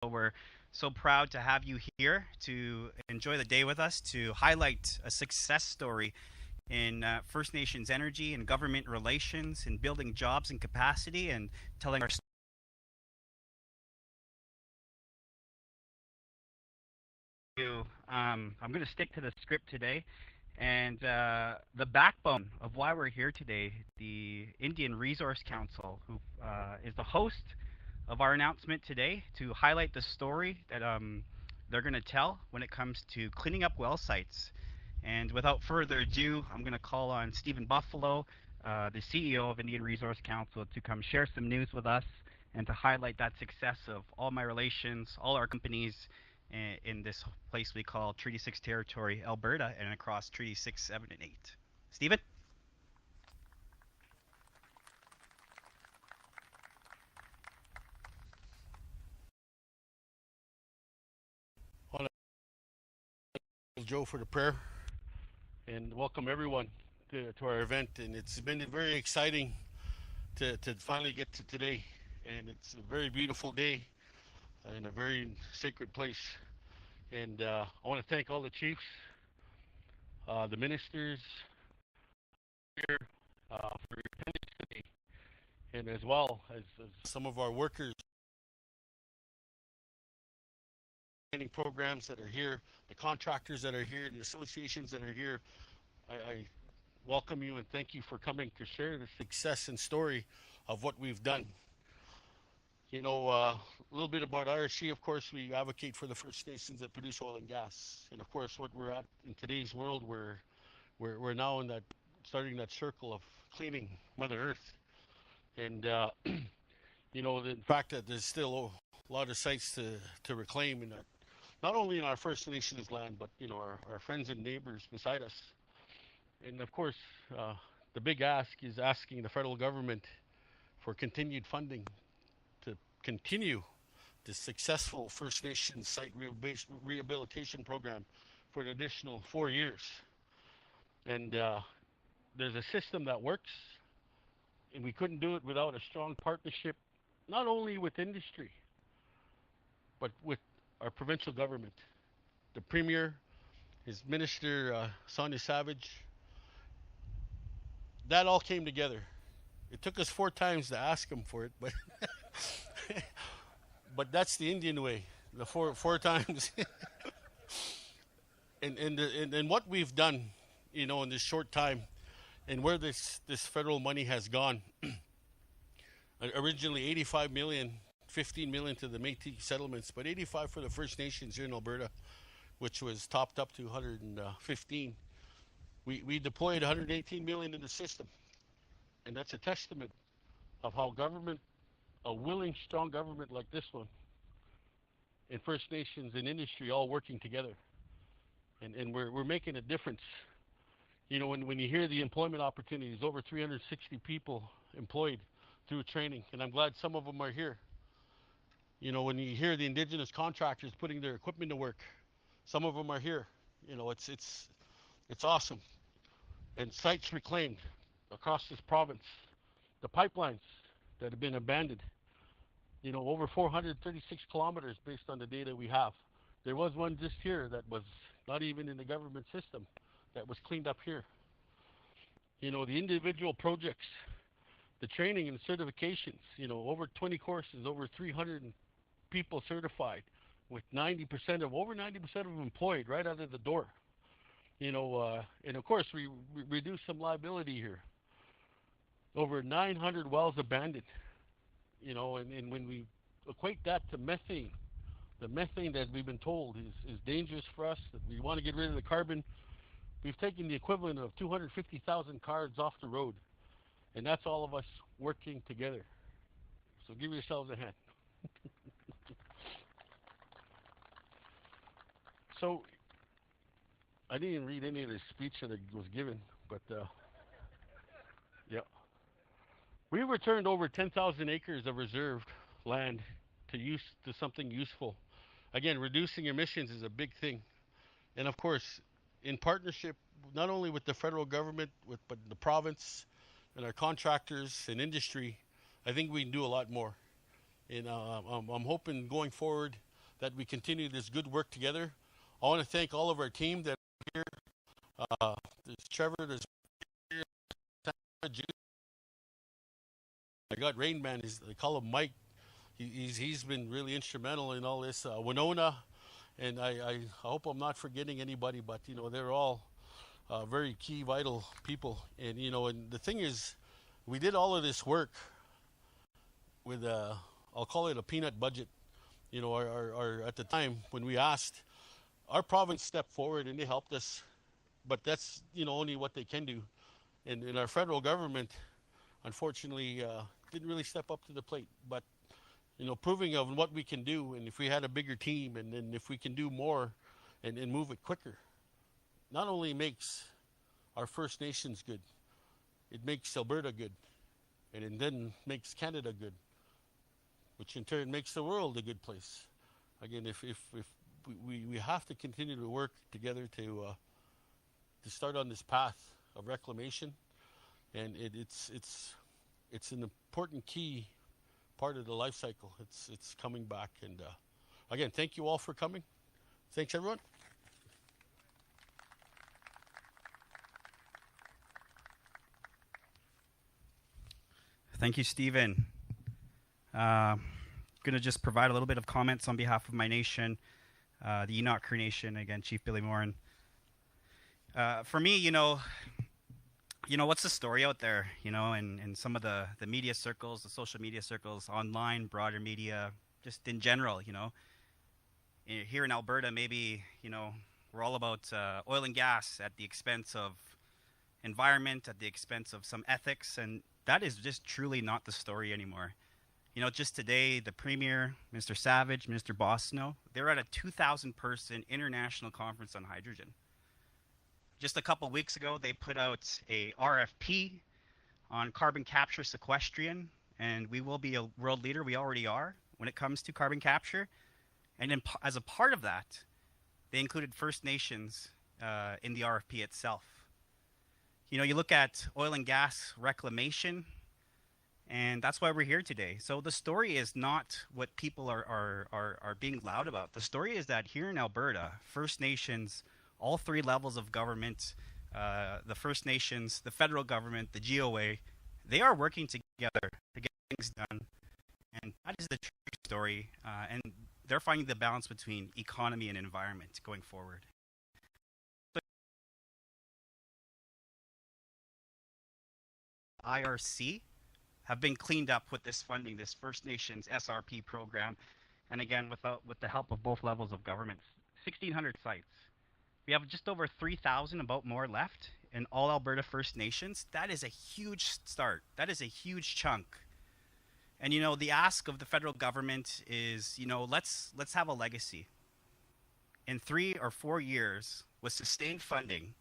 We're so proud to have you here to enjoy the day with us to highlight a success story in First Nations energy and government relations and building jobs and capacity and telling our story. I'm going to stick to the script today. And the backbone of why we're here today, the Indian Resource Council, who is the host of our announcement today to highlight the story that they're going to tell when it comes to cleaning up well sites. And without further ado, I'm going to call on Stephen Buffalo, the CEO of Indian Resource Council, to come share some news with us and to highlight that success of all my relations, all our companies in this place we call Treaty 6 territory, Alberta, and across Treaty 6, 7, and 8. Stephen? Want to Joe for the prayer and welcome everyone to our event. And it's been very exciting to finally get to today. And it's a very beautiful day in a very sacred place. And I want to thank all the chiefs, the ministers here for your attendance today, and as well as some of our workers, training programs that are here, the contractors that are here, the associations that are here. I welcome you and thank you for coming to share the success and story of what we've done. You know, a little bit about IRC. Of course, we advocate for the First Nations that produce oil and gas, and of course, what we're at in today's world, we're now in that starting that circle of cleaning Mother Earth, and you know, the fact that there's still a lot of sites to reclaim, and not only in our First Nations land, but you know, our friends and neighbors beside us. And of course, the big ask is asking the federal government for continued funding to continue the successful First Nations site rehabilitation program for an additional 4 years. And there's a system that works, and we couldn't do it without a strong partnership, not only with industry, but with our provincial government. The Premier, his Minister, Sonia Savage, that all came together. It took us 4 times to ask him for it, but but that's the Indian way. The four times, and what we've done, you know, in this short time, and where this federal money has gone. Originally 85 million, 15 million to the Métis settlements, but 85 for the First Nations here in Alberta, which was topped up to 115. We deployed 118 million in the system, and that's a testament of how government, a willing, strong government like this one, and First Nations and industry all working together, and we're making a difference. You know, when you hear the employment opportunities, over 360 people employed through training, and I'm glad some of them are here. You know, when you hear the Indigenous contractors putting their equipment to work, some of them are here. You know, it's awesome. And sites reclaimed across this province, the pipelines that have been abandoned, you know, over 436 kilometers based on the data we have. There was one just here that was not even in the government system that was cleaned up here. You know, the individual projects, the training and certifications, you know, over 20 courses, over 300 people certified, with over 90% of them employed right out of the door. You know, and of course we reduced some liability here. Over 900 wells abandoned, you know, and when we equate that to methane, the methane that we've been told is dangerous for us, that we want to get rid of the carbon, we've taken the equivalent of 250,000 cars off the road, and that's all of us working together. So give yourselves a hand. So I didn't read any of the speech that was given, but yeah. We returned over 10,000 acres of reserved land to something useful. Again, reducing emissions is a big thing. And of course, in partnership not only with the federal government, but the province and our contractors and industry, I think we can do a lot more. And I'm hoping going forward, that we continue this good work together. I want to thank all of our team that are here. There's Trevor, there's Jude. I got Rain Man. They call him Mike. He's been really instrumental in all this. Winona, and I hope I'm not forgetting anybody, but they're all very key, vital people. And and the thing is, we did all of this work with I'll call it a peanut budget. Our at the time when we asked, our province stepped forward and they helped us, but that's only what they can do. And our federal government, unfortunately, didn't really step up to the plate. But proving of what we can do, and if we had a bigger team, and then if we can do more, and move it quicker, not only makes our First Nations good, it makes Alberta good, and then makes Canada good, which in turn makes the world a good place. Again, if we have to continue to work together to start on this path of reclamation, and it's an important key part of the life cycle. It's coming back, and again, thank you all for coming. Thanks, everyone. Thank you, Stephen. Going to just provide a little bit of comments on behalf of my nation, the Enoch Cree Nation. Again, Chief Billy Morin. For me, what's the story out there? In some of the media circles, the social media circles, online, broader media, just in general. Here in Alberta, maybe we're all about oil and gas at the expense of environment, at the expense of some ethics, and that is just truly not the story anymore. Just today, the Premier, Mr. Savage, Mr. Bosno, they're at a 2,000-person international conference on hydrogen. Just a couple weeks ago, they put out a RFP on carbon capture sequestration, and we will be a world leader. We already are when it comes to carbon capture. And as a part of that, they included First Nations in the RFP itself. You look at oil and gas reclamation, and that's why we're here today. So the story is not what people are being loud about. The story is that here in Alberta, First Nations, all three levels of government, the First Nations, the federal government, the GOA, they are working together to get things done. And that is the true story. And they're finding the balance between economy and environment going forward. IRC have been cleaned up with this funding, this First Nations SRP program, and again with the help of both levels of government. 1,600 sites. We have just over 3,000, about more left in all Alberta First Nations. That is a huge start. That is a huge chunk. And the ask of the federal government is, let's have a legacy. In 3 or 4 years, with sustained funding,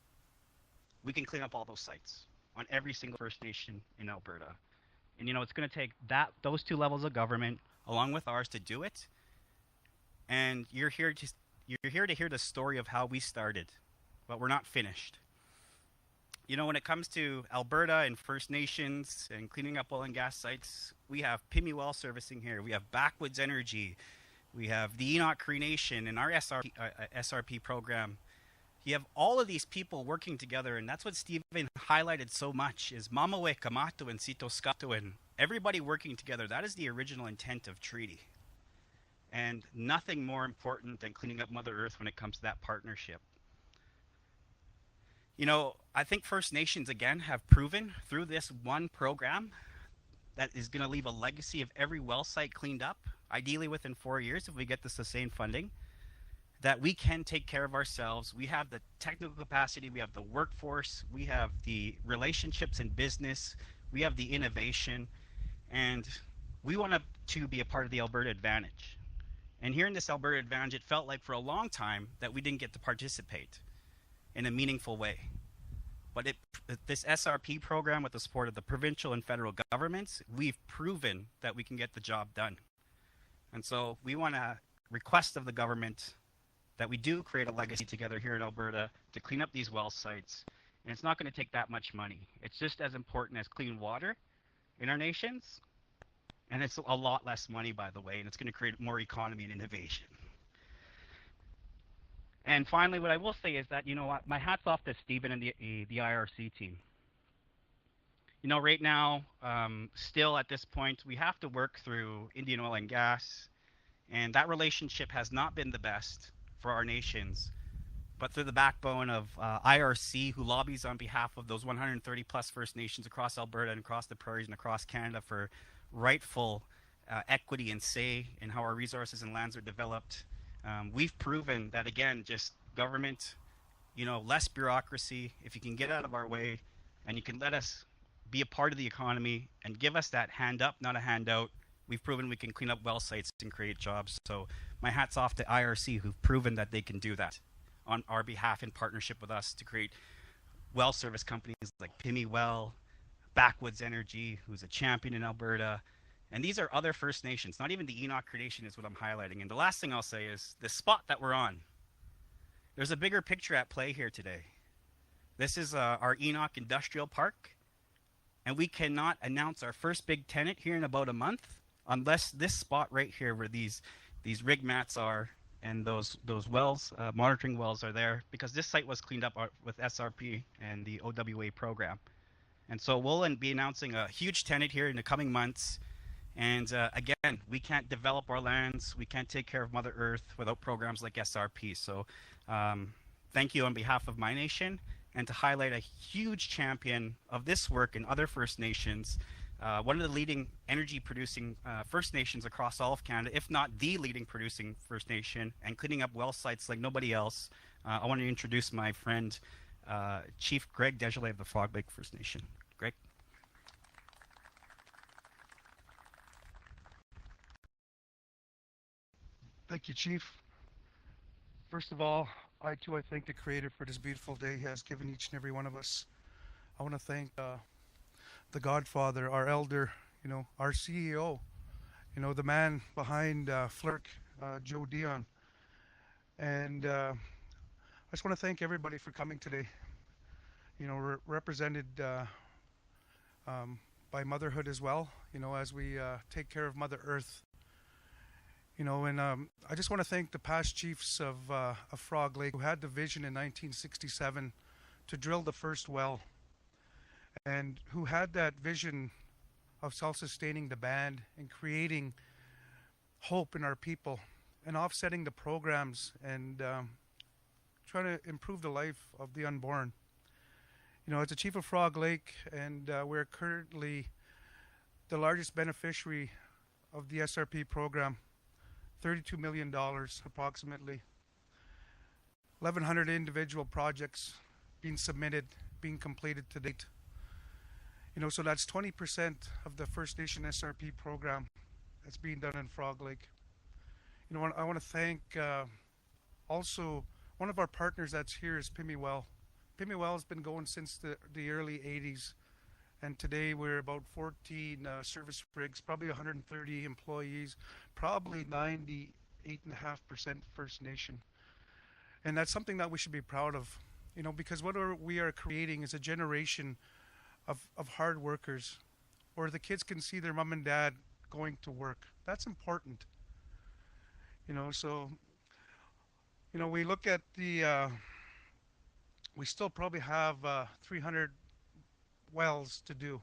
we can clean up all those sites on every single First Nation in Alberta. And it's going to take those two levels of government along with ours to do it. And you're here to hear the story of how we started, but we're not finished. When it comes to Alberta and First Nations and cleaning up oil and gas sites, we have Pimi Well servicing here. We have Backwoods Energy. We have the Enoch Cree Nation and our SRP program. You have all of these people working together, and that's what Stephen highlighted so much, is Mamawe, Kamatu, and Sito Skatuan. Everybody working together. That is the original intent of treaty. And nothing more important than cleaning up Mother Earth when it comes to that partnership. I think First Nations, again, have proven through this one program that is going to leave a legacy of every well site cleaned up, ideally within 4 years if we get the sustained funding, that we can take care of ourselves. We have the technical capacity, we have the workforce, we have the relationships in business, we have the innovation, and we want to be a part of the Alberta Advantage. And here in this Alberta Advantage, it felt like for a long time that we didn't get to participate in a meaningful way. But this SRP program, with the support of the provincial and federal governments, we've proven that we can get the job done. And so we want to request of the government that we do create a legacy together here in Alberta to clean up these well sites. And it's not going to take that much money. It's just as important as clean water in our nations. And it's a lot less money, by the way, and it's going to create more economy and innovation. And finally, what I will say is that you know what, my hats off to Stephen and the IRC team. You know, right now, still at this point, we have to work through Indian oil and gas, and that relationship has not been the best for our nations. But through the backbone of IRC, who lobbies on behalf of those 130 plus First Nations across Alberta and across the prairies and across Canada for rightful equity and say in how our resources and lands are developed, we've proven that again, just government, you know, less bureaucracy. If you can get out of our way, and you can let us be a part of the economy and give us that hand up, not a handout, we've proven we can clean up well sites and create jobs. So my hat's off to IRC, who've proven that they can do that on our behalf in partnership with us to create well service companies like Pimi Well, Backwoods Energy, who's a champion in Alberta. And these are other First Nations. Not even the Enoch Creation is what I'm highlighting. And the last thing I'll say is the spot that we're on. There's a bigger picture at play here today. This is our Enoch Industrial Park, and we cannot announce our first big tenant here in about a month unless this spot right here, where these rig mats are and those wells, monitoring wells, are there, because this site was cleaned up with SRP and the OWA program. And so we'll be announcing a huge tenant here in the coming months. And again, we can't develop our lands, we can't take care of Mother Earth without programs like SRP. So thank you on behalf of my nation, and to highlight a huge champion of this work in other First Nations, one of the leading energy producing First Nations across all of Canada, if not the leading producing First Nation, and cleaning up well sites like nobody else. I want to introduce my friend, Chief Greg Desjardins of the Frog Lake First Nation. Greg. Thank you, Chief. First of all, I thank the Creator for this beautiful day He has given each and every one of us. I want to thank the Godfather, our elder, our CEO, the man behind FLIRC, Joe Dion. And I just want to thank everybody for coming today. Represented by motherhood as well, as we take care of Mother Earth. And I just want to thank the past chiefs of Frog Lake who had the vision in 1967 to drill the first well, and who had that vision of self-sustaining the band and creating hope in our people and offsetting the programs and trying to improve the life of the unborn. As a chief of Frog Lake, and we're currently the largest beneficiary of the SRP program, $32 million approximately, 1,100 individual projects being submitted, being completed to date. So that's 20% of the First Nation SRP program that's being done in Frog Lake. I want to thank also one of our partners that's here is Pimi Well. Pimi Well has been going since the early 80s, and today we're about 14 service rigs, probably 130 employees, probably 98.5% First Nation. And that's something that we should be proud of, because what we are creating is a generation of hard workers, where the kids can see their mom and dad going to work. That's important. So, we look at we still probably have 300 wells to do.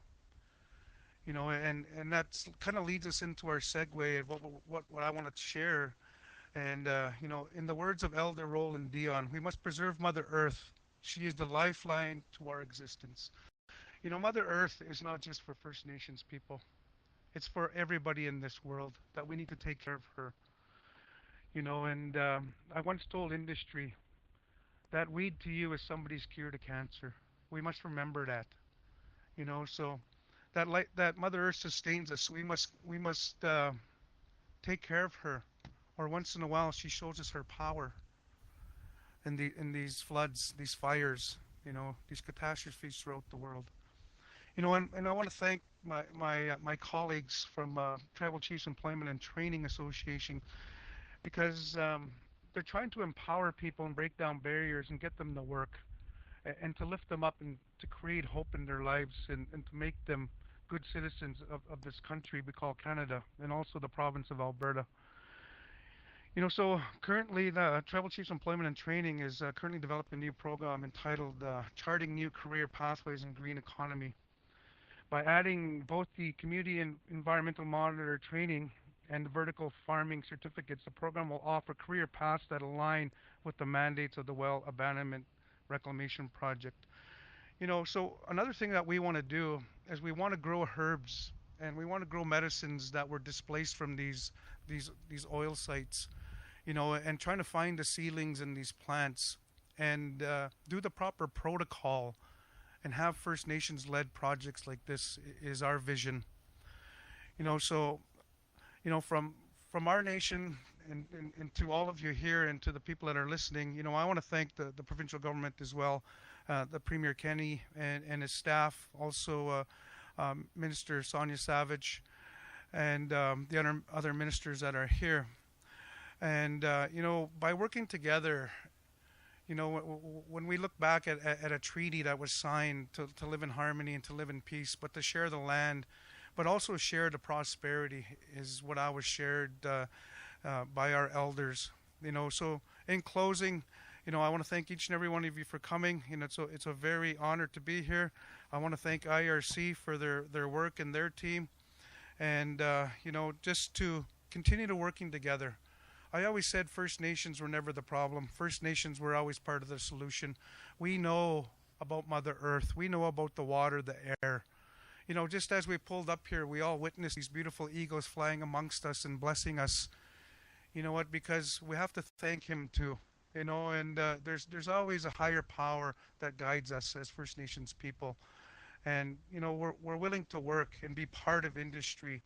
And that's kind of leads us into our segue of what I want to share. And in the words of Elder Roland Dion, we must preserve Mother Earth. She is the lifeline to our existence. Mother Earth is not just for First Nations people. It's for everybody in this world, that we need to take care of her. And I once told industry that weed to you is somebody's cure to cancer. We must remember that. So that Mother Earth sustains us. We must take care of her, or once in a while she shows us her power in these floods, these fires, these catastrophes throughout the world. And I want to thank my colleagues from Tribal Chiefs Employment and Training Association, because they're trying to empower people and break down barriers and get them to work, and to lift them up and to create hope in their lives, and to make them good citizens of this country we call Canada, and also the province of Alberta. So currently the Tribal Chiefs Employment and Training is currently developing a new program entitled Charting New Career Pathways in Green Economy. By adding both the community and environmental monitor training and the vertical farming certificates, the program will offer career paths that align with the mandates of the well abandonment reclamation project. So another thing that we want to do is we want to grow herbs and we want to grow medicines that were displaced from these oil sites, and trying to find the seedlings in these plants and do the proper protocol and have First Nations led projects like this is our vision. So from our nation and to all of you here and to the people that are listening, I want to thank the provincial government as well, the Premier Kenny and his staff, also Minister Sonia Savage, and the other ministers that are here. And by working together, when we look back at a treaty that was signed to live in harmony and to live in peace, but to share the land, but also share the prosperity is what I was shared by our elders. So in closing, I want to thank each and every one of you for coming. It's a very honor to be here. I want to thank IRC for their work and their team, and just to continue to working together. I always said First Nations were never the problem. First Nations were always part of the solution. We know about Mother Earth. We know about the water, the air. Just as we pulled up here, we all witnessed these beautiful eagles flying amongst us and blessing us. You know what? Because we have to thank him too. And there's always a higher power that guides us as First Nations people. And we're willing to work and be part of industry.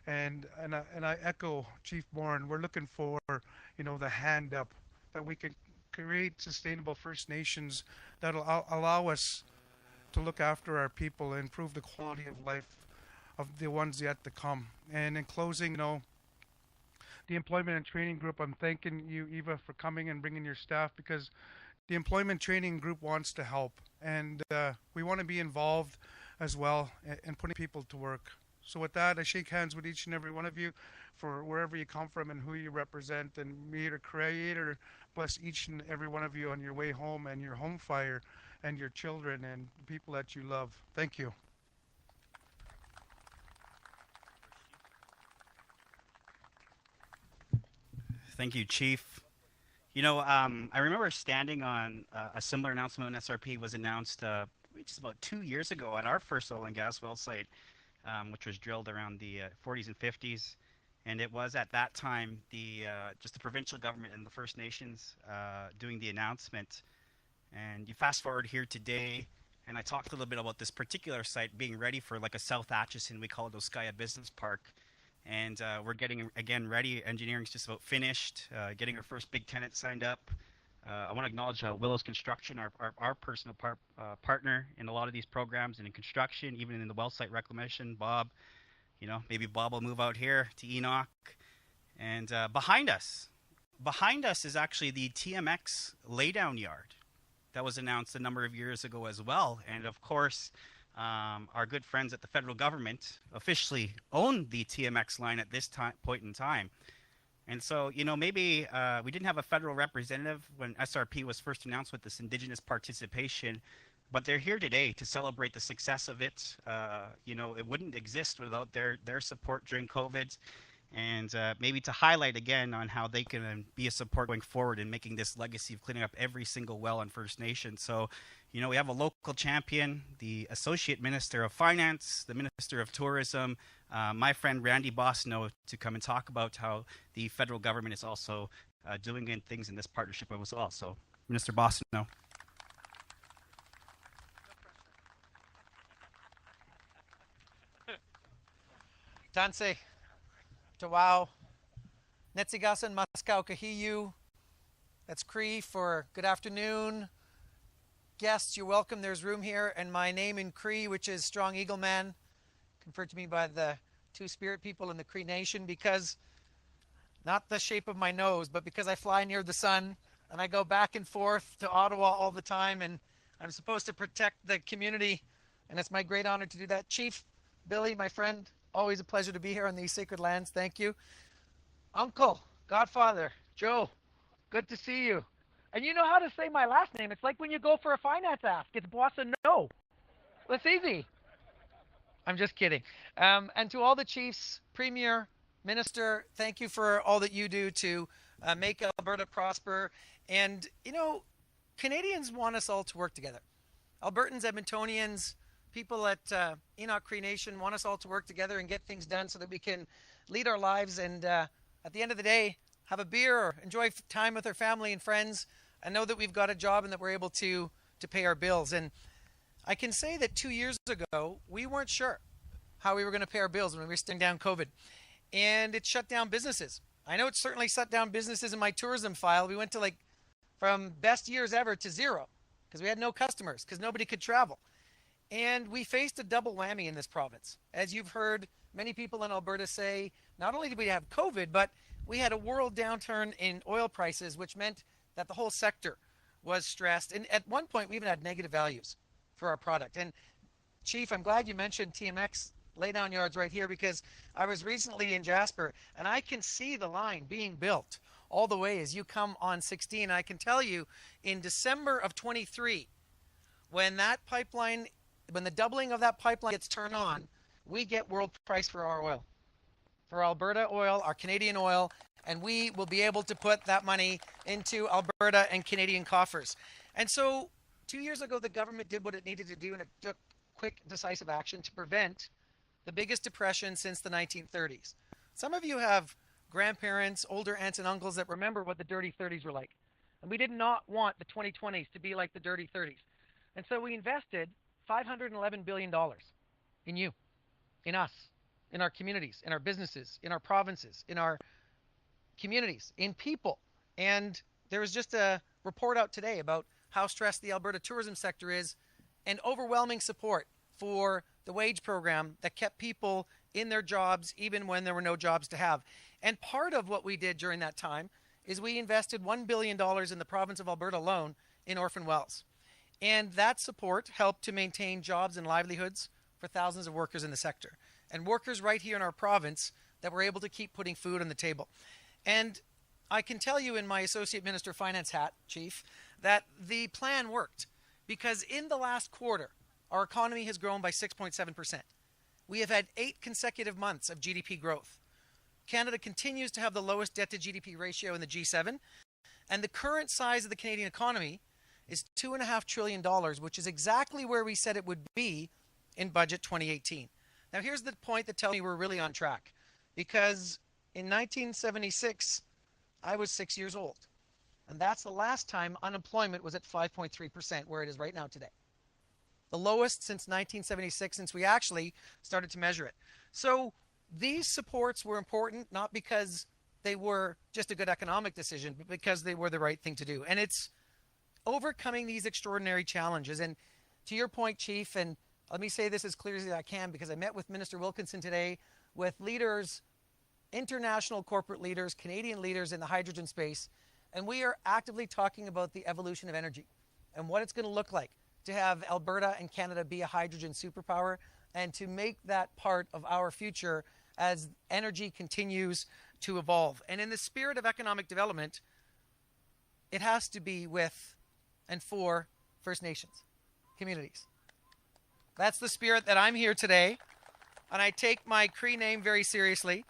And I echo Chief Bourne. We're looking for the hand up that we can create sustainable First Nations that'll allow us to look after our people and improve the quality of life of the ones yet to come. And in closing, the Employment and Training Group, I'm thanking you, Eva, for coming and bringing your staff, because the Employment Training Group wants to help, and we want to be involved as well in putting people to work. So with that, I shake hands with each and every one of you for wherever you come from and who you represent, and may the Creator bless each and every one of you on your way home and your home fire and your children and the people that you love. Thank you. Thank you, Chief. I remember standing on a similar announcement when SRP was announced just about 2 years ago at our first oil and gas well site, which was drilled around the 40s and 50s. And it was at that time just the provincial government and the First Nations doing the announcement. And you fast forward here today, and I talked a little bit about this particular site being ready for like a South Atchison, we call it Oskaya Business Park. And we're getting, again, ready. Engineering's just about finished, getting our first big tenant signed up. I want to acknowledge Willows Construction, our personal partner in a lot of these programs and in construction, even in the well site reclamation. Bob, maybe Bob will move out here to Enoch. And behind us is actually the TMX laydown yard that was announced a number of years ago as well. And of course, our good friends at the federal government officially own the TMX line at this point in time. And so, maybe we didn't have a federal representative when SRP was first announced with this Indigenous participation, but they're here today to celebrate the success of it. It wouldn't exist without their support during COVID, and maybe to highlight again on how they can be a support going forward in making this legacy of cleaning up every single well on First Nation. So, we have a local champion, the Associate Minister of Finance, the Minister of Tourism, my friend Randy Bosno, to come and talk about how the federal government is also doing things in this partnership as well. So, Minister Bosno. Tanse, Tawau, Netsigasan Maskau Kahiyu. That's Cree for good afternoon. Guests, you're welcome. There's room here. And my name in Cree, which is Strong Eagle Man, conferred to me by the two spirit people in the Cree Nation, because not the shape of my nose, but because I fly near the sun and I go back and forth to Ottawa all the time, and I'm supposed to protect the community, and it's my great honor to do that. Chief Billy, my friend, always a pleasure to be here on these sacred lands. Thank you. Uncle, Godfather, Joe, good to see you. And you know how to say my last name. It's like when you go for a finance ask. It's Boissa No. That's easy. I'm just kidding. And to all the chiefs, premier, minister, thank you for all that you do to make Alberta prosper. And, Canadians want us all to work together. Albertans, Edmontonians, people at Enoch Cree Nation want us all to work together and get things done so that we can lead our lives and at the end of the day, have a beer or enjoy time with our family and friends and know that we've got a job and that we're able to pay our bills. And I can say that 2 years ago, we weren't sure how we were going to pay our bills when we were shutting down COVID. And it shut down businesses. I know it certainly shut down businesses in my tourism file. We went to from best years ever to zero because we had no customers because nobody could travel. And we faced a double whammy in this province. As you've heard many people in Alberta say, not only did we have COVID, but we had a world downturn in oil prices, which meant that the whole sector was stressed. And at one point, we even had negative values for our product. And Chief, I'm glad you mentioned TMX laydown yards right here because I was recently in Jasper and I can see the line being built all the way as you come on 16. I can tell you in December of 23, when the doubling of that pipeline gets turned on, we get world price for our oil, for Alberta oil, our Canadian oil, and we will be able to put that money into Alberta and Canadian coffers. And so 2 years ago, the government did what it needed to do, and it took quick, decisive action to prevent the biggest depression since the 1930s. Some of you have grandparents, older aunts and uncles that remember what the dirty 30s were like. And we did not want the 2020s to be like the dirty 30s. And so we invested $511 billion in you, in us, in our communities, in our businesses, in our provinces, in our communities, in people. And there was just a report out today about how stressed the Alberta tourism sector is and overwhelming support for the wage program that kept people in their jobs even when there were no jobs to have. And part of what we did during that time is we invested $1 billion in the province of Alberta alone in orphan wells. And that support helped to maintain jobs and livelihoods for thousands of workers in the sector. And workers right here in our province that were able to keep putting food on the table. And I can tell you in my Associate Minister Finance hat, Chief, that the plan worked. Because in the last quarter, our economy has grown by 6.7%. We have had 8 consecutive months of GDP growth. Canada continues to have the lowest debt to GDP ratio in the G7. And the current size of the Canadian economy is $2.5 trillion, which is exactly where we said it would be in Budget 2018. Now, here's the point that tells me we're really on track. Because in 1976, I was 6 years old. And that's the last time unemployment was at 5.3%, where it is right now today. The lowest since 1976, since we actually started to measure it. So these supports were important, not because they were just a good economic decision, but because they were the right thing to do. And it's overcoming these extraordinary challenges. And to your point, Chief, and let me say this as clearly as I can, because I met with Minister Wilkinson today with leaders, international corporate leaders, Canadian leaders in the hydrogen space, and we are actively talking about the evolution of energy and what it's going to look like to have Alberta and Canada be a hydrogen superpower and to make that part of our future as energy continues to evolve. And in the spirit of economic development, it has to be with and for First Nations communities. That's the spirit that I'm here today, and I take my Cree name very seriously.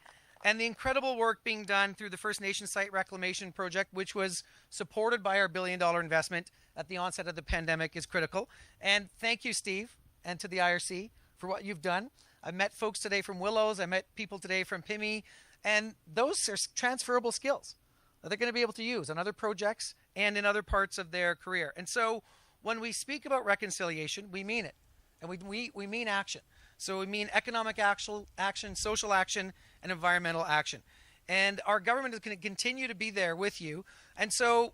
And the incredible work being done through the First Nation Site Reclamation Project, which was supported by our $1 billion investment at the onset of the pandemic, is critical. And thank you, Steve, and to the IRC for what you've done. I met folks today from Willows. I met people today from PIMI. And those are transferable skills that they're going to be able to use on other projects and in other parts of their career. And so when we speak about reconciliation, we mean it. And we mean action. So we mean economic action, social action, and environmental action. And our government is going to continue to be there with you. And so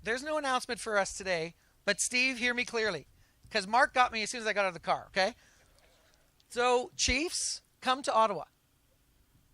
there's no announcement for us today, but Steve, hear me clearly, because Mark got me as soon as I got out of the car, okay? So chiefs, come to Ottawa.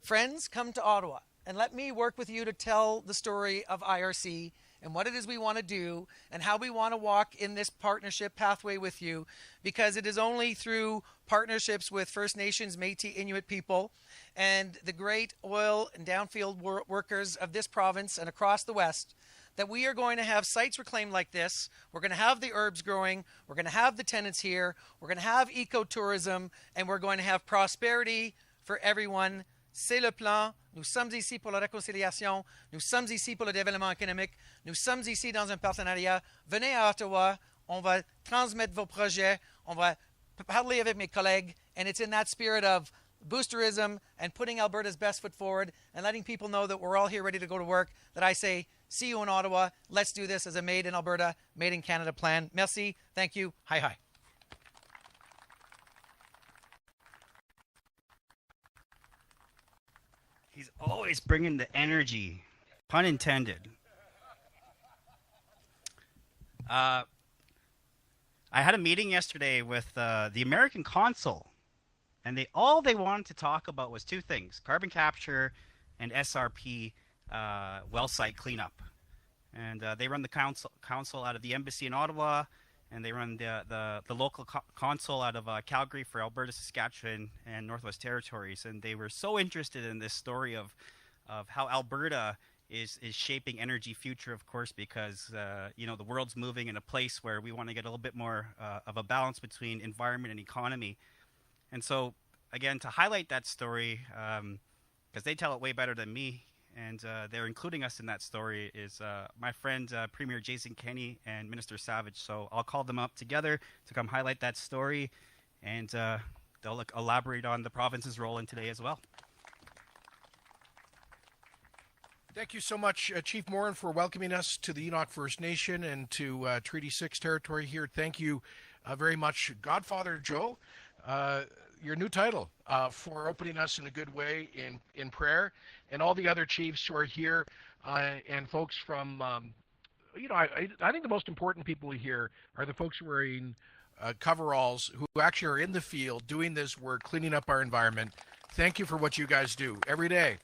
Friends, come to Ottawa. And let me work with you to tell the story of IRC and what it is we want to do and how we want to walk in this partnership pathway with you, because it is only through partnerships with First Nations, Métis, Inuit people and the great oil and downfield workers of this province and across the West that we are going to have sites reclaimed like this. We're going to have the herbs growing. We're going to have the tenants here. We're going to have ecotourism, and we're going to have prosperity for everyone. C'est le plan. Nous sommes ici pour la réconciliation. Nous sommes ici pour le développement économique. Nous sommes ici dans un partenariat. Venez à Ottawa. On va transmettre vos projets. On va parler avec mes collègues. And it's in that spirit of boosterism and putting Alberta's best foot forward and letting people know that we're all here ready to go to work that I say, see you in Ottawa. Let's do this as a Made in Alberta, Made in Canada plan. Merci. Thank you. Hi, hi. He's always bringing the energy, pun intended. I had a meeting yesterday with the American consul, and all they wanted to talk about was two things: carbon capture and SRP well site cleanup. And they run the council out of the embassy in Ottawa, and they run the local consul out of Calgary for Alberta, Saskatchewan, and Northwest Territories. And they were so interested in this story of how Alberta is shaping energy future, of course, because the world's moving in a place where we want to get a little bit more of a balance between environment and economy. And so, again, to highlight that story, because they tell it way better than me, and they're including us in that story, is my friend Premier Jason Kenney and Minister Savage. So I'll call them up together to come highlight that story, and they'll elaborate on the province's role in today as well. Thank you so much, Chief Morin, for welcoming us to the Enoch First Nation and to Treaty 6 territory here. Thank you very much, Godfather Joe, your new title, for opening us in a good way in prayer, and all the other chiefs who are here, and folks from, I think the most important people here are the folks wearing coveralls who actually are in the field doing this work, cleaning up our environment. Thank you for what you guys do every day.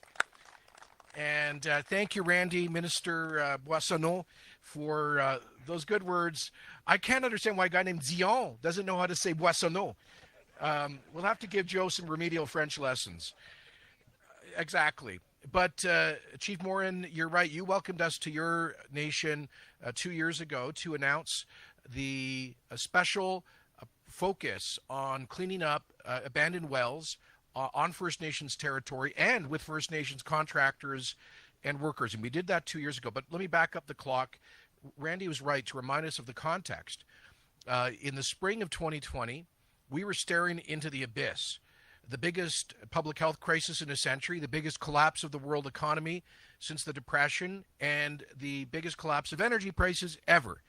And thank you, Randy, Minister Boissonneau, for those good words. I can't understand why a guy named Dion doesn't know how to say Boissonneau. We'll have to give Joe some remedial French lessons. Exactly. But Chief Morin, you're right. You welcomed us to your nation 2 years ago to announce the special focus on cleaning up abandoned wells on First Nations territory and with First Nations contractors and workers. And we did that 2 years ago. But let me back up the clock. Randy was right to remind us of the context. In the spring of 2020, we were staring into the abyss. The biggest public health crisis in a century, the biggest collapse of the world economy since the Depression, and the biggest collapse of energy prices ever.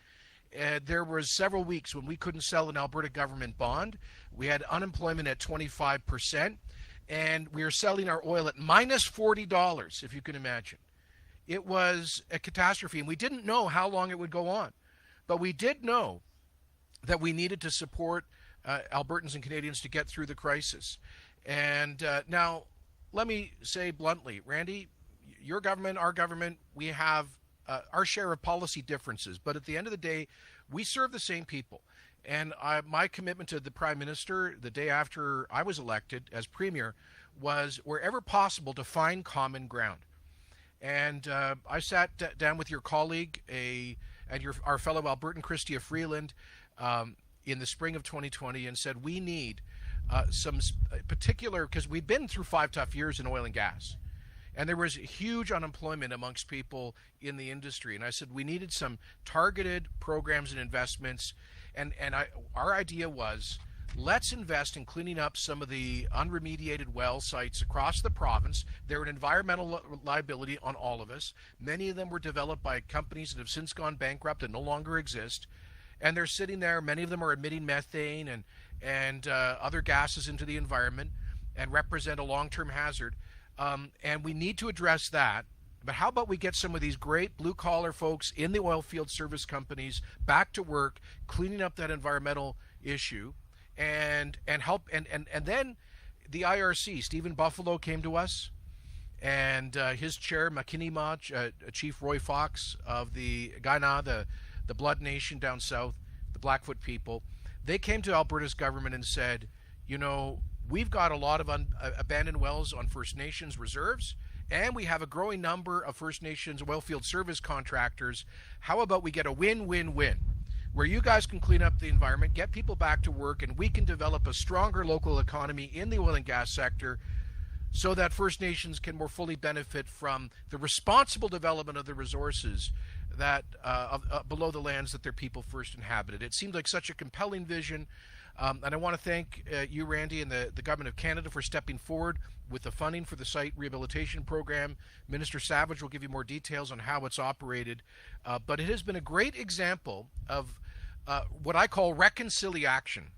There was several weeks when we couldn't sell an Alberta government bond. We had unemployment at 25%, and we were selling our oil at minus $40, if you can imagine. It was a catastrophe, and we didn't know how long it would go on. But we did know that we needed to support Albertans and Canadians to get through the crisis. And now, let me say bluntly, Randy, your government, our government, we have our share of policy differences. But at the end of the day, we serve the same people. And my commitment to the Prime Minister the day after I was elected as Premier was, wherever possible, to find common ground. And I sat down with your colleague and our fellow Albertan, Chrystia Freeland, in the spring of 2020, and said we need some particular, because we've been through 5 tough years in oil and gas, and there was huge unemployment amongst people in the industry. And I said we needed some targeted programs and investments, and our idea was, let's invest in cleaning up some of the unremediated well sites across the province. They're an environmental liability on all of us. Many of them were developed by companies that have since gone bankrupt and no longer exist. And they're sitting there. Many of them are emitting methane and other gases into the environment and represent a long-term hazard. And we need to address that. But how about we get some of these great blue-collar folks in the oil field service companies back to work, cleaning up that environmental issue, and help. And then the IRC, Stephen Buffalo, came to us, and his chair, Makinimaj, Chief Roy Fox of the Kainai, the Blood Nation down south, the Blackfoot people, they came to Alberta's government and said, you know, we've got a lot of abandoned wells on First Nations reserves, and we have a growing number of First Nations oilfield service contractors. How about we get a win-win-win, where you guys can clean up the environment, get people back to work, and we can develop a stronger local economy in the oil and gas sector so that First Nations can more fully benefit from the responsible development of the resources that below the lands that their people first inhabited. It seemed like such a compelling vision. And I want to thank you, Randy, and the Government of Canada for stepping forward with the funding for the site rehabilitation program. Minister Savage will give you more details on how it's operated. But it has been a great example of what I call reconciliation.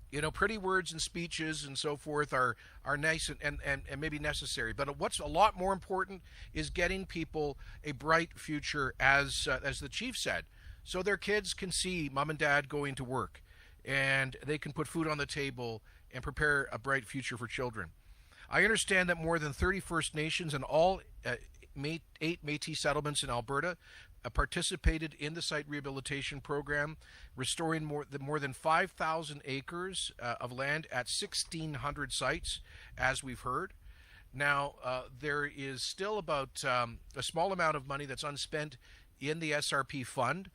You know, pretty words and speeches and so forth are nice and maybe necessary. But what's a lot more important is getting people a bright future, as the chief said, so their kids can see mom and dad going to work, and they can put food on the table and prepare a bright future for children. I understand that more than 30 First Nations and all 8 Métis settlements in Alberta participated in the site rehabilitation program, restoring more than 5,000 acres of land at 1,600 sites, as we've heard. Now, there is still about a small amount of money that's unspent in the SRP fund,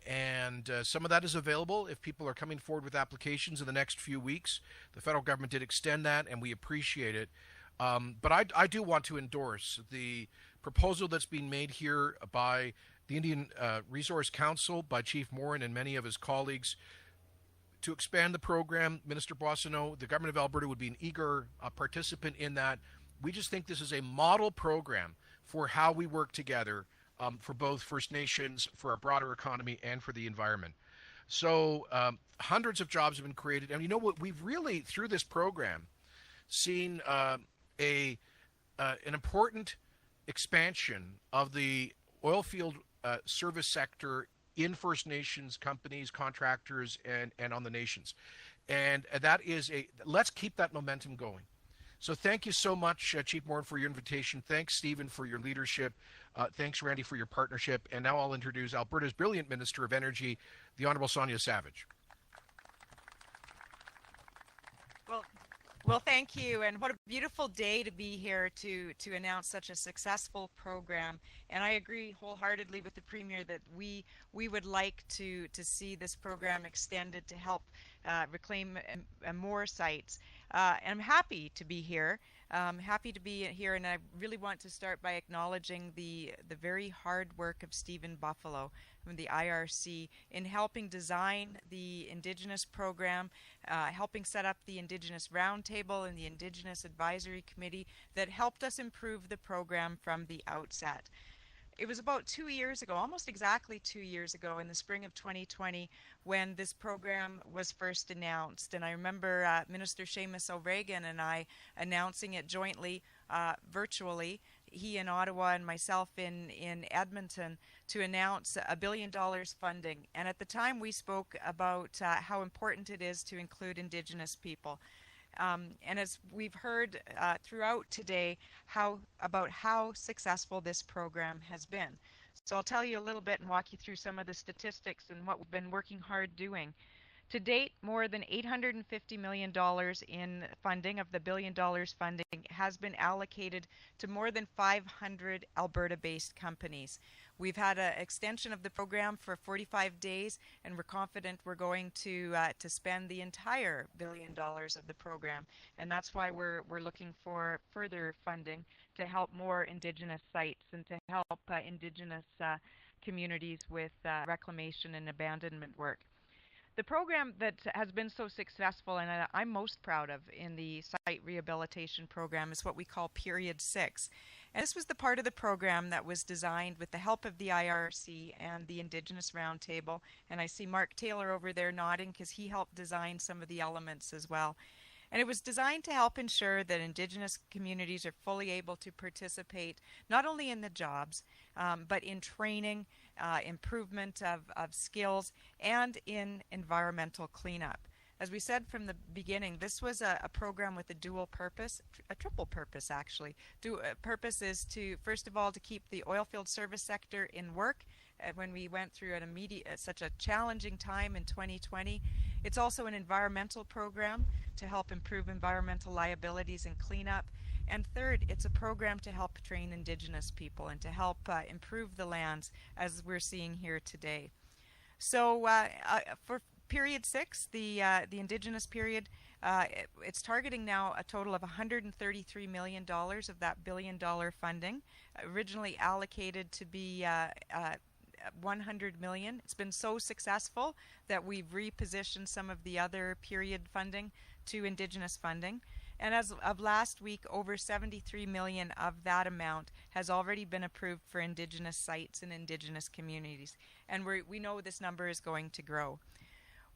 and some of that is available if people are coming forward with applications in the next few weeks. The federal government did extend that, and we appreciate it. But I do want to endorse the proposal that's being made here by the Indian Resource Council, by Chief Morin and many of his colleagues, to expand the program. Minister Boissonnault, the Government of Alberta would be an eager participant in that. We just think this is a model program for how we work together for both First Nations, for our broader economy, and for the environment. So hundreds of jobs have been created. And you know what? We've really, through this program, seen an important expansion of the oil field service sector in First Nations companies, contractors, and on the nations. And that is let's keep that momentum going. So thank you so much, Chief Morin, for your invitation. Thanks, Stephen, for your leadership. Thanks, Randy, for your partnership. And now I'll introduce Alberta's brilliant Minister of Energy, the Honourable Sonia Savage. Well, thank you, and what a beautiful day to be here to announce such a successful program. And I agree wholeheartedly with the Premier that we would like to see this program extended to help reclaim more sites. And I'm happy to be here. And I really want to start by acknowledging the very hard work of Stephen Buffalo from the IRC in helping design the Indigenous program, helping set up the Indigenous Roundtable and the Indigenous Advisory Committee that helped us improve the program from the outset. It was about 2 years ago, almost exactly 2 years ago, in the spring of 2020, when this program was first announced. And I remember Minister Seamus O'Regan and I announcing it jointly, virtually, he in Ottawa and myself in Edmonton, to announce $1 billion funding. And at the time we spoke about how important it is to include Indigenous people. And as we've heard throughout today, how successful this program has been. So I'll tell you a little bit and walk you through some of the statistics and what we've been working hard doing. To date, more than $850 million in funding of the $1 billion funding has been allocated to more than 500 Alberta-based companies. We've had an extension of the program for 45 days, and we're confident we're going to spend the entire $1 billion of the program. And that's why we're looking for further funding to help more Indigenous sites and to help Indigenous communities with reclamation and abandonment work. The program that has been so successful and I'm most proud of in the site rehabilitation program is what we call Period 6. And this was the part of the program that was designed with the help of the IRC and the Indigenous Roundtable. And I see Mark Taylor over there nodding because he helped design some of the elements as well. And it was designed to help ensure that Indigenous communities are fully able to participate not only in the jobs, but in training, improvement of skills, and in environmental cleanup. As we said from the beginning, this was a program with a dual purpose, a triple purpose actually. Purpose is to, first of all, to keep the oilfield service sector in work when we went through such a challenging time in 2020. It's also an environmental program to help improve environmental liabilities and cleanup. And third, it's a program to help train Indigenous people and to help improve the lands, as we're seeing here today. So for period 6, the Indigenous period, it's targeting now a total of $133 million of that billion-dollar funding, originally allocated to be 100 million. It's been so successful that we've repositioned some of the other period funding to Indigenous funding. And as of last week, over 73 million of that amount has already been approved for Indigenous sites and Indigenous communities. And we know this number is going to grow.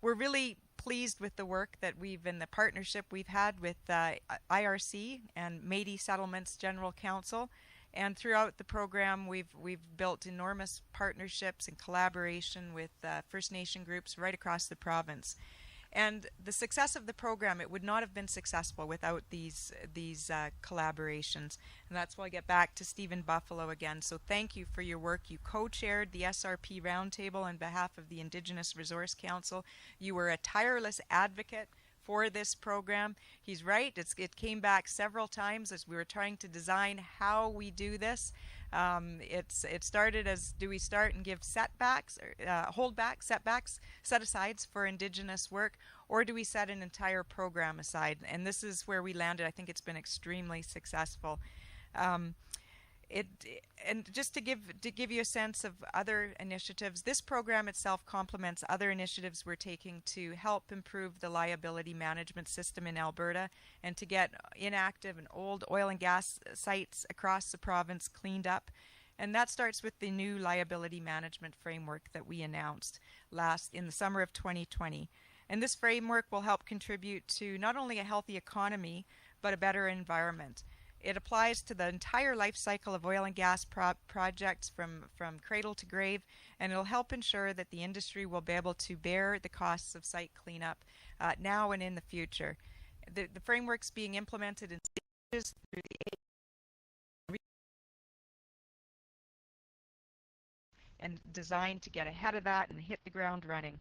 We're really pleased with the work that the partnership we've had with IRC and Métis Settlements General Council. And throughout the program, we've built enormous partnerships and collaboration with First Nation groups right across the province. And the success of the program, it would not have been successful without these collaborations. And that's why I get back to Stephen Buffalo again. So thank you for your work. You co-chaired the SRP Roundtable on behalf of the Indigenous Resource Council. You were a tireless advocate for this program. He's right. It came back several times as we were trying to design how we do this. It started as, do we start and give setbacks, holdbacks, setbacks, set-asides for Indigenous work, or do we set an entire program aside? And this is where we landed. I think it's been extremely successful. And just to give you a sense of other initiatives, this program itself complements other initiatives we're taking to help improve the liability management system in Alberta and to get inactive and old oil and gas sites across the province cleaned up. And that starts with the new liability management framework that we announced in the summer of 2020. And this framework will help contribute to not only a healthy economy, but a better environment. It applies to the entire life cycle of oil and gas projects from cradle to grave, and it'll help ensure that the industry will be able to bear the costs of site cleanup now and in the future. The framework's being implemented in stages through and designed to get ahead of that and hit the ground running.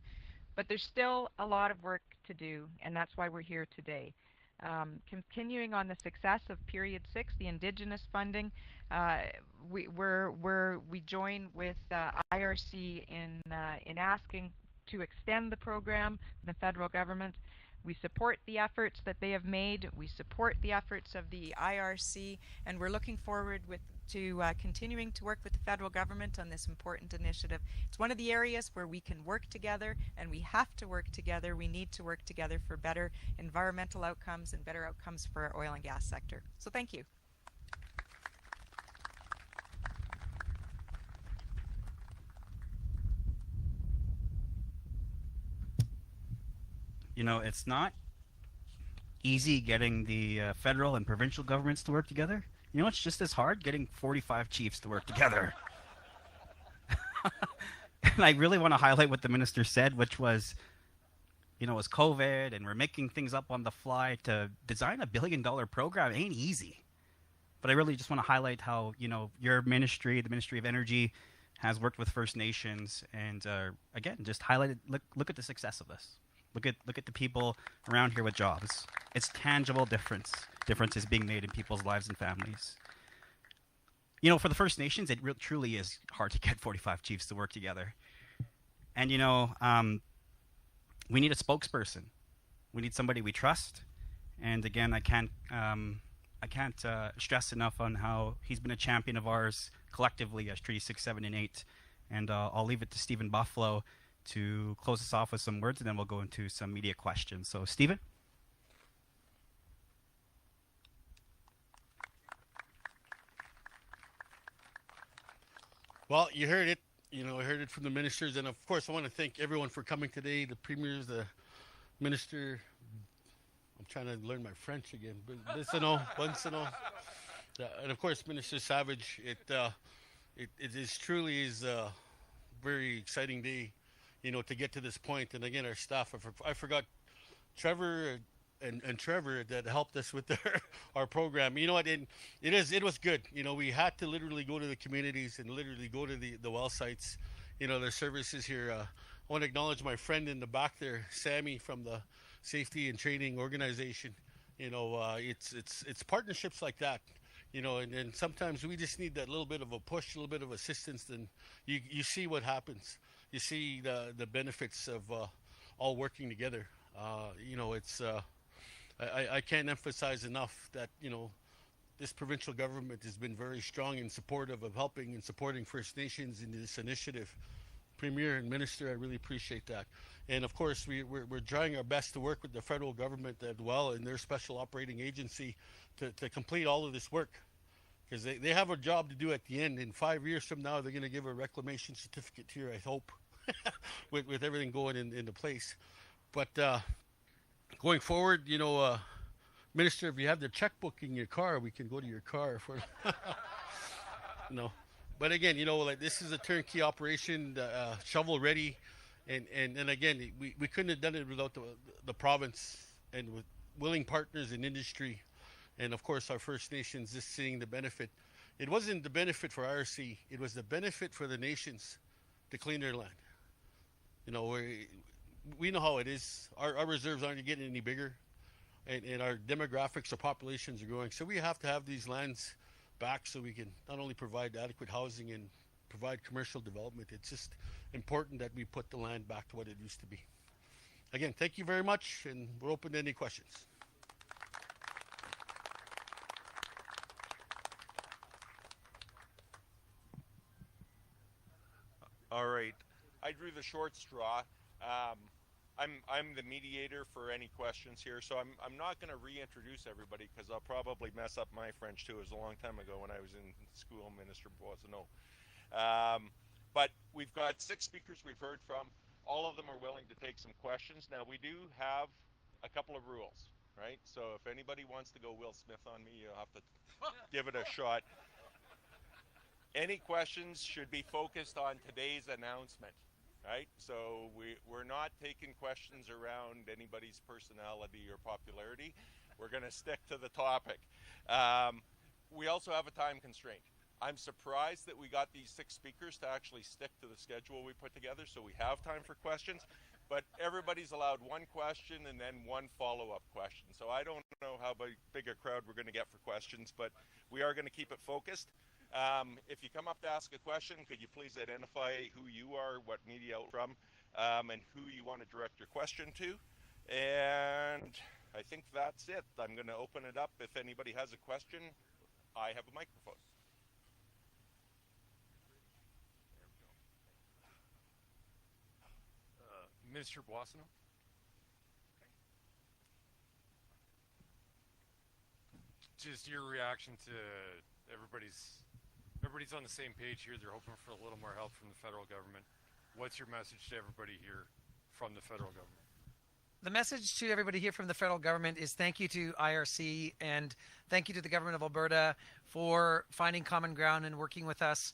But there's still a lot of work to do, and that's why we're here today. Continuing on the success of period 6, the Indigenous funding, we join with IRC in asking to extend the program, the federal government. We support the efforts that they have made. We support the efforts of the IRC, and we're looking forward to continuing to work with the federal government on this important initiative. It's one of the areas where we can work together, and we have to work together. We need to work together for better environmental outcomes and better outcomes for our oil and gas sector. So thank you. You know, it's not easy getting the federal and provincial governments to work together. You know, it's just as hard getting 45 chiefs to work together. And I really want to highlight what the minister said, which was, you know, it's COVID and we're making things up on the fly. To design $1 billion program ain't easy. But I really just want to highlight how, you know, your ministry, the Ministry of Energy, has worked with First Nations, and again, just highlighted. Look at the success of this. Look at the people around here with jobs. It's tangible differences being made in people's lives and families. You know, for the First Nations, it truly is hard to get 45 chiefs to work together. And you know, we need a spokesperson. We need somebody we trust. And again, I can't stress enough on how he's been a champion of ours collectively as Treaty 6, 7, and 8. And I'll leave it to Stephen Buffalo to close us off with some words, and then we'll go into some media questions. So, Stephen? Well, you heard it. You know, I heard it from the ministers, and of course, I want to thank everyone for coming today. The premiers, the minister. I'm trying to learn my French again. And of course, Minister Savage. It is truly is a very exciting day, you know, to get to this point. And again, our staff. I forgot Trevor and Trevor that helped us with our program. You know what? It was good. You know, we had to literally go to the communities and literally go to the well sites. You know, their services here. I want to acknowledge my friend in the back there, Sammy from the Safety and Training Organization. You know, it's partnerships like that. You know, and sometimes we just need that little bit of a push, a little bit of assistance. Then you see what happens. You see the benefits of all working together. You know, I can't emphasize enough that, you know, this provincial government has been very strong and supportive of helping and supporting First Nations in this initiative. Premier and Minister, I really appreciate that. And of course, we're trying our best to work with the federal government as well and their special operating agency to complete all of this work. Because they have a job to do at the end. In 5 years from now, they're going to give a reclamation certificate here, I hope, with everything going into place. But going forward, you know, Minister, if you have the checkbook in your car, we can go to your car for. No, but again, you know, like this is a turnkey operation, shovel ready, and again, we couldn't have done it without the province and with willing partners in industry, and of course our First Nations just seeing the benefit. It wasn't the benefit for IRC; it was the benefit for the nations to clean their land. You know, we know how it is. Our reserves aren't getting any bigger, and our demographics, our populations are growing. So we have to have these lands back so we can not only provide adequate housing and provide commercial development. It's just important that we put the land back to what it used to be. Again, thank you very much, and we're open to any questions. All right. I drew the short straw. I'm the mediator for any questions here, so I'm not going to reintroduce everybody because I'll probably mess up my French too. It was a long time ago when I was in school, Minister Boissonneau. But we've got 6 speakers we've heard from. All of them are willing to take some questions. Now we do have a couple of rules, right? So if anybody wants to go Will Smith on me, you'll have to give it a shot. Any questions should be focused on today's announcement. Right, so we're not taking questions around anybody's personality or popularity. We're going to stick to the topic. We also have a time constraint. I'm surprised that we got these 6 speakers to actually stick to the schedule we put together, so we have time for questions. But everybody's allowed 1 question and then 1 follow-up question. So I don't know how big a crowd we're going to get for questions, but we are going to keep it focused. If you come up to ask a question, could you please identify who you are, what media you're from, and who you want to direct your question to. And I think that's it. I'm going to open it up. If anybody has a question, I have a microphone. Minister Boissonneau. Just your reaction to everybody's on the same page here. They're hoping for a little more help from the federal government. What's your message to everybody here from the federal government? The message to everybody here from the federal government is thank you to IRC and thank you to the government of Alberta for finding common ground and working with us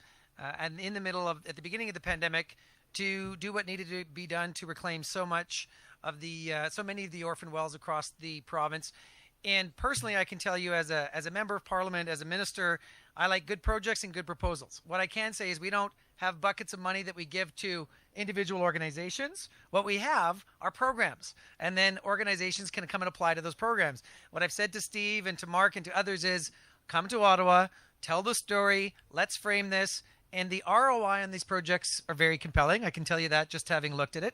and in the middle of, at the beginning of the pandemic, to do what needed to be done to reclaim so much of the, so many of the orphan wells across the province. And personally, I can tell you as a member of parliament, as a minister, I like good projects and good proposals. What I can say is we don't have buckets of money that we give to individual organizations. What we have are programs, and then organizations can come and apply to those programs. What I've said to Steve and to Mark and to others is come to Ottawa, tell the story, let's frame this, and the ROI on these projects are very compelling. I can tell you that just having looked at it.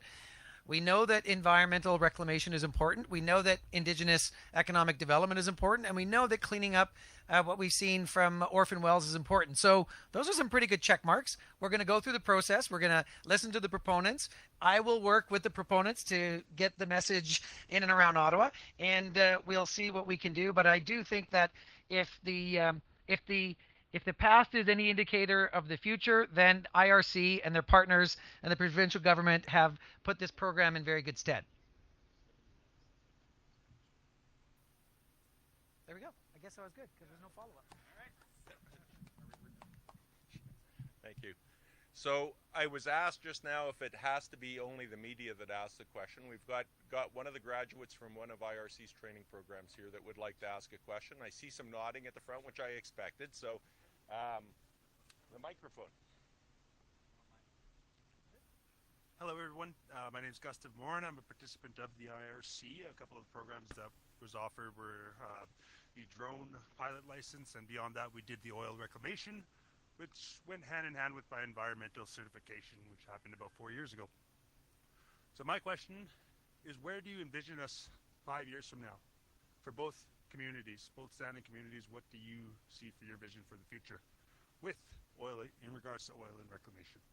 We know that environmental reclamation is important. We know that Indigenous economic development is important. And we know that cleaning up what we've seen from orphan wells is important. So those are some pretty good check marks. We're going to go through the process. We're going to listen to the proponents. I will work with the proponents to get the message in and around Ottawa. And we'll see what we can do. But I do think that if the past is any indicator of the future, then IRC and their partners and the provincial government have put this program in very good stead. There we go. I guess that was good because there's no follow-up. Thank you. So I was asked just now if it has to be only the media that asks the question. We've got one of the graduates from one of IRC's training programs here that would like to ask a question. I see some nodding at the front, which I expected. So the microphone. Hello, everyone. My name is Gustav Morin. I'm a participant of the IRC. A couple of the programs that was offered were the drone pilot license, and beyond that, we did the oil reclamation, which went hand in hand with my environmental certification, which happened about 4 years ago. So my question is, where do you envision us 5 years from now for both communities, both standing communities? What do you see for your vision for the future with oil in regards to oil and reclamation?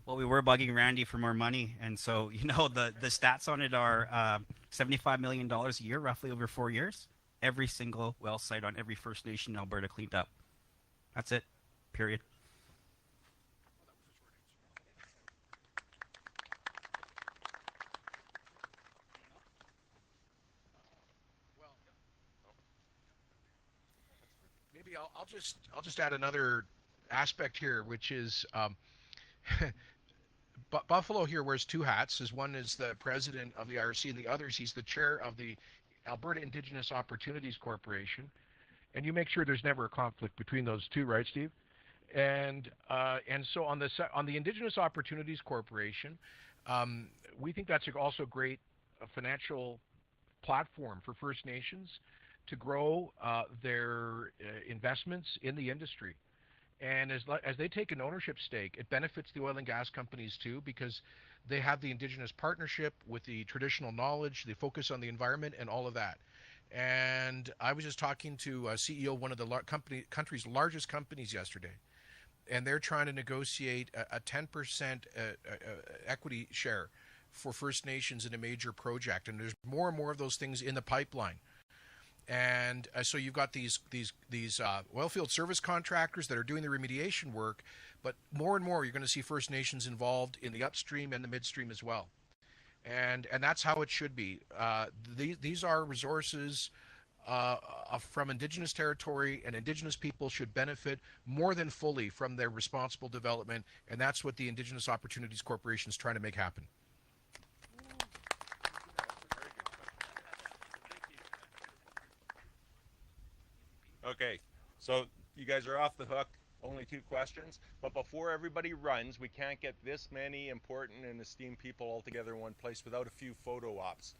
Well, we were bugging Randy for more money, and so the stats on it are $75 million a year, roughly over 4 years. Every single well site on every First Nation in Alberta cleaned up. That's it. Period. Maybe I'll just add another aspect here, which is Buffalo here wears two hats. As one is the president of the IRC, and the other is he's the chair of the Alberta Indigenous Opportunities Corporation. And you make sure there's never a conflict between those two, right, Steve? And so on the Indigenous Opportunities Corporation, we think that's also great financial platform for First Nations to grow their investments in the industry. And as they take an ownership stake, it benefits the oil and gas companies too, because they have the Indigenous partnership with the traditional knowledge, they focus on the environment and all of that. And I was just talking to a CEO of one of the country's largest companies yesterday, and they're trying to negotiate a 10% equity share for First Nations in a major project. And there's more and more of those things in the pipeline. And so you've got these oilfield service contractors that are doing the remediation work, but more and more you're going to see First Nations involved in the upstream and the midstream as well. And that's how it should be. These are resources from Indigenous territory, and Indigenous people should benefit more than fully from their responsible development, and that's what the Indigenous Opportunities Corporation is trying to make happen. Okay, so you guys are off the hook. Only 2 questions. But before everybody runs, we can't get this many important and esteemed people all together in one place without a few photo ops.